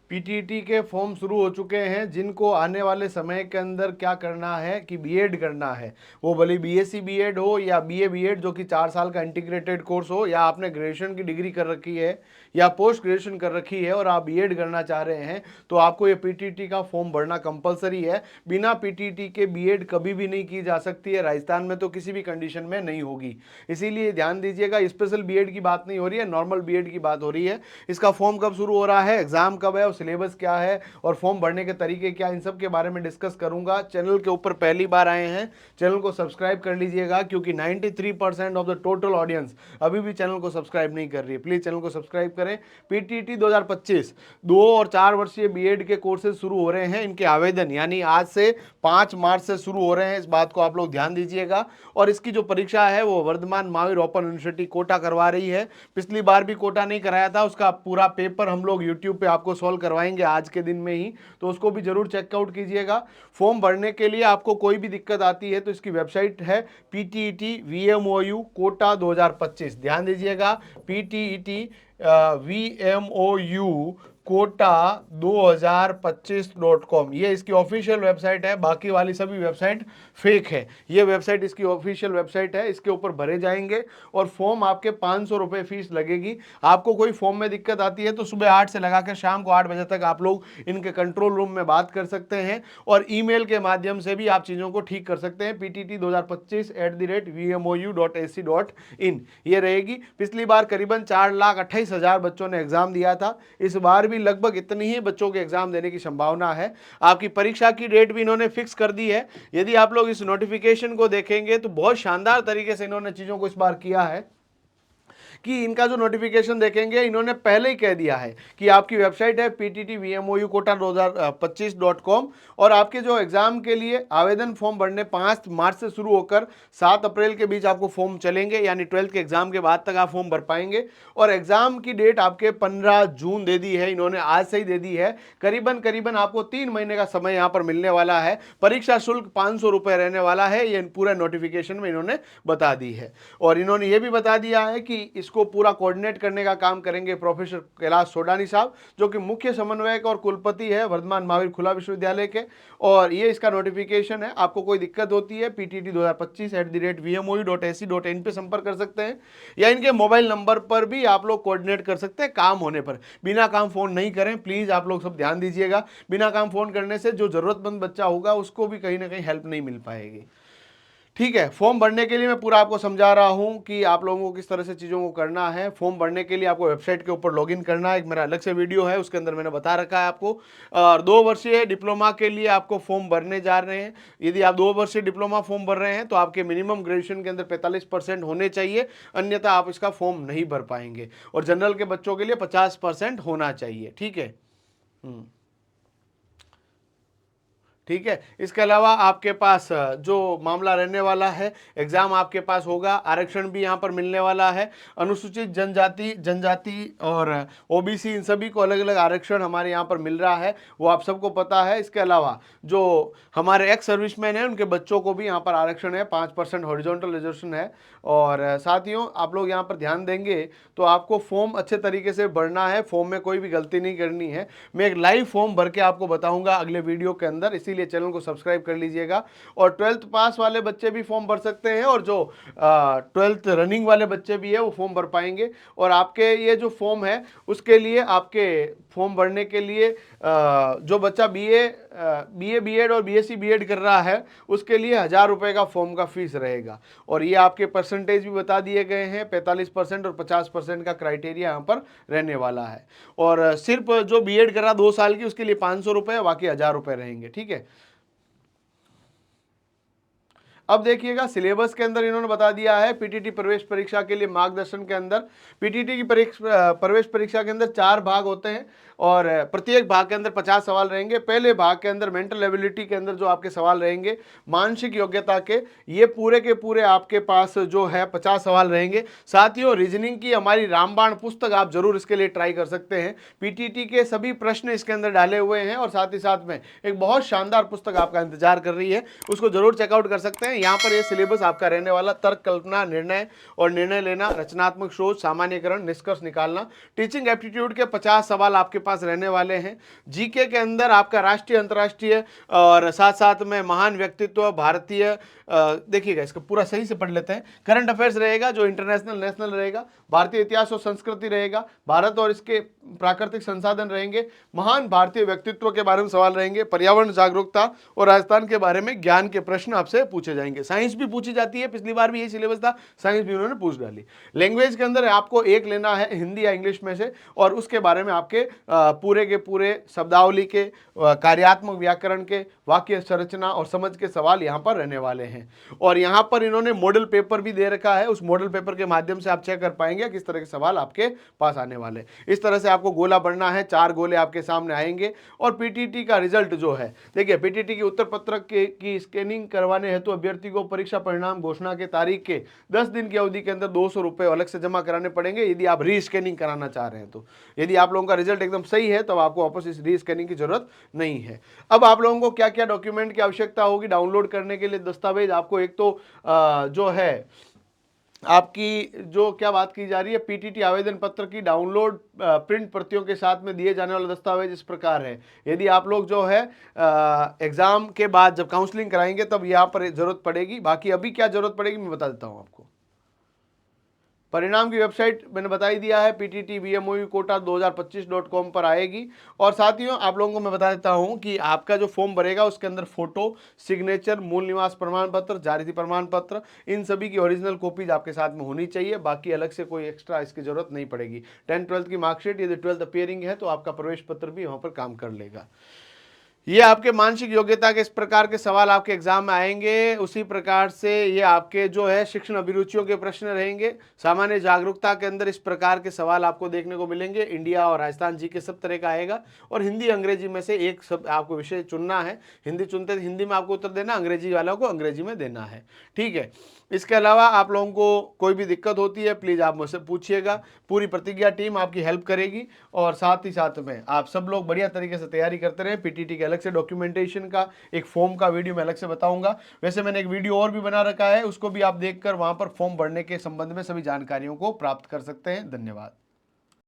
PTT के form शुरू हो चुके हैं। जिनको आने वाले समय के अंदर क्या करना है कि बीएड करना है, वो भले बीएससी बीएड हो या बीए बीएड जो कि 4 साल का इंटीग्रेटेड कोर्स हो, या आपने ग्रेजुएशन की डिग्री कर रखी है या पोस्ट ग्रेजुएशन कर रखी है और आप बीएड करना चाह रहे हैं, तो आपको ये पीटीटी का फॉर्म भरना कंपलसरी है। बिना पीटीटी के बीएड कभी भी नहीं की जा सकती है, राजस्थान में तो किसी भी कंडीशन में नहीं होगी। इसीलिए ध्यान दीजिएगा, स्पेशल बीएड की बात नहीं हो रही है, नॉर्मल बीएड की बात हो रही है। इसका फॉर्म कब शुरू हो रहा है, एग्जाम कब है, सिलेबस क्या है और फॉर्म भरने के तरीके क्या, इन सब के बारे में डिस्कस करूंगा। चैनल के ऊपर पहली बार आए हैं, चैनल को सब्सक्राइब कर लीजिएगा, क्योंकि 93% ऑफ द टोटल ऑडियंस अभी भी चैनल को सब्सक्राइब नहीं कर रही है। प्लीज चैनल को सब्सक्राइब करें। पीटीटी 2025 2 और 4 वर्षीय बीएड के कोर्सेज शुरू हो रहे हैं। इनके आवेदन यानी आज से 5 मार्च से शुरू हो रहे हैं, इस बात को आप लोग ध्यान दीजिएगा। और इसकी जो परीक्षा है वो वर्धमान महावीर ओपन यूनिवर्सिटी कोटा करवा रही है। पिछली बार भी कोटा नहीं कराया था, उसका पूरा पेपर हम लोग यूट्यूब पे आपको सॉल्व करवाएंगे आज के दिन में ही, तो उसको भी जरूर चेकआउट कीजिएगा। फॉर्म भरने के लिए आपको कोई भी दिक्कत आती है तो इसकी वेबसाइट है पीटीईटी वीएमओयू कोटा 2025। ध्यान दीजिएगा, पीटीईटी VMOU कोटा 2025.com, ये इसकी ऑफिशियल वेबसाइट है। बाकी वाली सभी वेबसाइट फेक है, ये वेबसाइट इसकी ऑफिशियल वेबसाइट है। इसके ऊपर भरे जाएंगे और फॉर्म आपके 500 रुपये फीस लगेगी। आपको कोई फॉर्म में दिक्कत आती है तो सुबह 8 से लगाकर शाम को 8 बजे तक आप लोग इनके कंट्रोल रूम में बात कर सकते हैं, और ईमेल के माध्यम से भी आप चीज़ों को ठीक कर सकते हैं। ptt2025@vmou.ac.in ये रहेगी। पिछली बार करीबन 4,28,000 बच्चों ने एग्जाम दिया था, इस बार भी लगभग इतनी ही बच्चों के एग्जाम देने की संभावना है। आपकी परीक्षा की डेट भी इन्होंने फिक्स कर दी है। यदि आप लोग इस नोटिफिकेशन को देखेंगे तो बहुत शानदार तरीके से इन्होंने चीजों को इस बार किया है कि इनका जो नोटिफिकेशन देखेंगे इन्होंने पहले ही कह दिया है कि आपकी वेबसाइट है pttVMOU.Kota2025.com, और आपके जो एग्जाम के लिए आवेदन फॉर्म भरने 5 मार्च से शुरू होकर 7 अप्रैल के बीच आपको फॉर्म चलेंगे, यानी 12th के एग्जाम के बाद तक आप फॉर्म भर पाएंगे। और एग्जाम की डेट आपके 15 जून दे दी है इन्होंने, आज से ही दे दी है। करीबन आपको 3 महीने का समय यहाँ पर मिलने वाला है। परीक्षा शुल्क 500 रुपये रहने वाला है, ये पूरा नोटिफिकेशन में इन्होंने बता दी है। और इन्होंने ये भी बता दिया है कि इसको पूरा कोऑर्डिनेट करने का काम करेंगे प्रोफेसर कैलाश सोडानी साहब, जो कि मुख्य समन्वयक और कुलपति है वर्धमान महावीर खुला विश्वविद्यालय के। और ये इसका नोटिफिकेशन है। आपको कोई दिक्कत होती है ptt2025@vmou.ac.in पे संपर्क कर सकते हैं, या इनके मोबाइल नंबर पर भी आप लोग कोऑर्डिनेट कर सकते हैं काम होने पर। बिना काम फोन नहीं करें प्लीज, आप लोग सब ध्यान दीजिएगा। बिना काम फोन करने से जो जरूरतमंद बच्चा होगा उसको भी कहीं ना कहीं हेल्प नहीं मिल पाएगी। ठीक है, फॉर्म भरने के लिए मैं पूरा आपको समझा रहा हूं कि आप लोगों को किस तरह से चीज़ों को करना है। फॉर्म भरने के लिए आपको वेबसाइट के ऊपर लॉगिन करना है, एक मेरा अलग से वीडियो है उसके अंदर मैंने बता रखा है आपको। और 2 वर्षीय डिप्लोमा के लिए आपको फॉर्म भरने जा रहे हैं। यदि आप 2 वर्षीय डिप्लोमा फॉर्म भर रहे हैं तो आपके मिनिमम ग्रेजुएशन के अंदर 45% होने चाहिए, अन्यथा आप इसका फॉर्म नहीं भर पाएंगे। और जनरल के बच्चों के लिए 50% होना चाहिए। ठीक है, ठीक है। इसके अलावा आपके पास जो मामला रहने वाला है, एग्जाम आपके पास होगा, आरक्षण भी यहाँ पर मिलने वाला है। अनुसूचित जनजाति और ओबीसी, इन सभी को अलग अलग आरक्षण हमारे यहाँ पर मिल रहा है, वो आप सबको पता है। इसके अलावा जो हमारे एक्स सर्विसमैन हैं उनके बच्चों को भी यहाँ पर आरक्षण है, 5% हॉरिजॉन्टल रिजर्वेशन है। और साथियों, आप लोग यहाँ पर ध्यान देंगे तो आपको फॉर्म अच्छे तरीके से भरना है, फॉर्म में कोई भी गलती नहीं करनी है। मैं एक लाइव फॉर्म भर के आपको बताऊंगा अगले वीडियो के अंदर, इसीलिए चैनल को सब्सक्राइब कर लीजिएगा। और 12th पास वाले बच्चे भी फॉर्म भर सकते हैं, और जो 12th रनिंग वाले बच्चे भी है वो फॉर्म भर पाएंगे। और आपके ये जो फॉर्म है उसके लिए आपके फॉर्म भरने के लिए जो बच्चा बीए बीएड और बीएससी बीएड कर रहा है उसके लिए 1000 रुपये का फॉर्म का फीस रहेगा। और ये आपके परसेंटेज भी बता दिए गए हैं, 45% और 50% का क्राइटेरिया यहाँ पर रहने वाला है। और सिर्फ जो बीएड कर रहा 2 साल की उसके लिए 500 रुपये, बाकी 1000 रुपये रहेंगे। ठीक है, अब देखिएगा सिलेबस के अंदर इन्होंने बता दिया है पीटीटी प्रवेश परीक्षा के लिए मार्गदर्शन के अंदर। पीटीटी की प्रवेश परीक्षा के अंदर 4 भाग होते हैं और प्रत्येक भाग के अंदर 50 सवाल रहेंगे। पहले भाग के अंदर मेंटल एबिलिटी के अंदर जो आपके सवाल रहेंगे मानसिक योग्यता के, ये पूरे के पूरे आपके पास जो है 50 सवाल रहेंगे। साथियों, रीजनिंग की हमारी रामबाण पुस्तक आप जरूर इसके लिए ट्राई कर सकते हैं। पीटीटी के सभी प्रश्न इसके अंदर डाले हुए हैं और साथ ही साथ में एक बहुत शानदार पुस्तक आपका इंतजार कर रही है, उसको जरूर चेकआउट कर सकते हैं। यहाँ पर ये सिलेबस आपका रहने वाला तर्क, कल्पना, निर्णय और निर्णय लेना, रचनात्मक सोच, सामान्यकरण, निष्कर्ष निकालना। टीचिंग एप्टीट्यूड के 50 सवाल आपके पास रहने वाले हैं। जीके के अंदर आपका राष्ट्रीय, अंतर्राष्ट्रीय और साथ साथ में महान व्यक्तित्व, भारतीय, देखिएगा इसको पूरा सही से पढ़ लेते हैं। करंट अफेयर्स रहेगा जो इंटरनेशनल, नेशनल रहेगा। भारतीय इतिहास और संस्कृति रहेगा। भारत और इसके प्राकृतिक संसाधन रहेंगे। महान भारतीय व्यक्तित्व के बारे में सवाल रहेंगे। पर्यावरण जागरूकता और राजस्थान के बारे में ज्ञान के प्रश्न आपसे पूछे जाएंगे। साइंस भी पूछी जाती है, पिछली बार भी यही सिलेबस था, साइंस भी उन्होंने पूछ डाली। लैंग्वेज के अंदर आपको एक लेना है हिंदी या इंग्लिश में से, और उसके बारे में आपके पूरे के पूरे शब्दावली के, कार्यात्मक व्याकरण के, वाक्य संरचना और समझ के सवाल यहाँ पर रहने वाले हैं। और यहाँ पर इन्होंने मॉडल पेपर भी दे रखा है, उस मॉडल पेपर के माध्यम से आप चेक कर पाएंगे किस तरह के सवाल आपके पास आने वाले। इस तरह से आपको गोला बढ़ना है, 4 गोले आपके सामने आएंगे। और पीटीटी का रिजल्ट जो है, देखिए पीटीटी की उत्तर पत्रक की स्कैनिंग करवाने हेतु अभ्यर्थी को परीक्षा परिणाम घोषणा के तारीख के 10 दिन की अवधि के अंदर 200 रुपये अलग से जमा कराने पड़ेंगे यदि आप री स्कैनिंग कराना चाह रहे हैं। तो यदि आप लोगों का रिजल्ट एकदम सही है तो आपको वापस इस री स्कैनिंग की जरूरत नहीं है। अब आप लोगों को क्या क्या डॉक्यूमेंट की आवश्यकता होगी डाउनलोड करने के लिए दस्तावेज? आपको एक तो जो है आपकी जो क्या बात की जा रही है, पीटीटी आवेदन पत्र की डाउनलोड प्रिंट प्रतियों के साथ में दिए जाने वाले दस्तावेज इस प्रकार है। यदि आप लोग जो है एग्जाम के बाद जब काउंसलिंग कराएंगे तब यहाँ पर जरूरत पड़ेगी। बाकी अभी क्या जरूरत पड़ेगी मैं बता देता हूँ आपको। परिणाम की वेबसाइट मैंने बता ही दिया है, pttbmoequota2025.com पर आएगी। और साथियों आप लोगों को मैं बता देता हूं कि आपका जो फॉर्म भरेगा उसके अंदर फोटो, सिग्नेचर, मूल निवास प्रमाण पत्र, जारी प्रमाण पत्र, इन सभी की ओरिजिनल कॉपीज आपके साथ में होनी चाहिए। बाकी अलग से कोई एक्स्ट्रा इसकी जरूरत नहीं पड़ेगी। 10th-12th की मार्कशीट, यदि 12th अपियरिंग है तो आपका प्रवेश पत्र भी वहां पर काम कर लेगा। ये आपके मानसिक योग्यता के इस प्रकार के सवाल आपके एग्जाम में आएंगे। उसी प्रकार से ये आपके जो है शिक्षण अभिरुचियों के प्रश्न रहेंगे। सामान्य जागरूकता के अंदर इस प्रकार के सवाल आपको देखने को मिलेंगे। इंडिया और राजस्थान जी के सब तरह का आएगा। और हिंदी अंग्रेजी में से एक सब आपको विषय चुनना है। हिंदी चुनते हिंदी में आपको उत्तर देना, अंग्रेजी वालों को अंग्रेजी में देना है। ठीक है। इसके अलावा आप लोगों को कोई भी दिक्कत होती है प्लीज़ आप मुझसे पूछिएगा। पूरी प्रतिज्ञा टीम आपकी हेल्प करेगी। और साथ ही साथ में आप सब लोग बढ़िया तरीके से तैयारी करते रहें। पीटीटी के अलग से डॉक्यूमेंटेशन का एक फॉर्म का वीडियो मैं अलग से बताऊंगा। वैसे मैंने एक वीडियो और भी बना रखा है, उसको भी आप देखकर वहां पर फॉर्म भरने के संबंध में सभी जानकारियों को प्राप्त कर सकते हैं। धन्यवाद।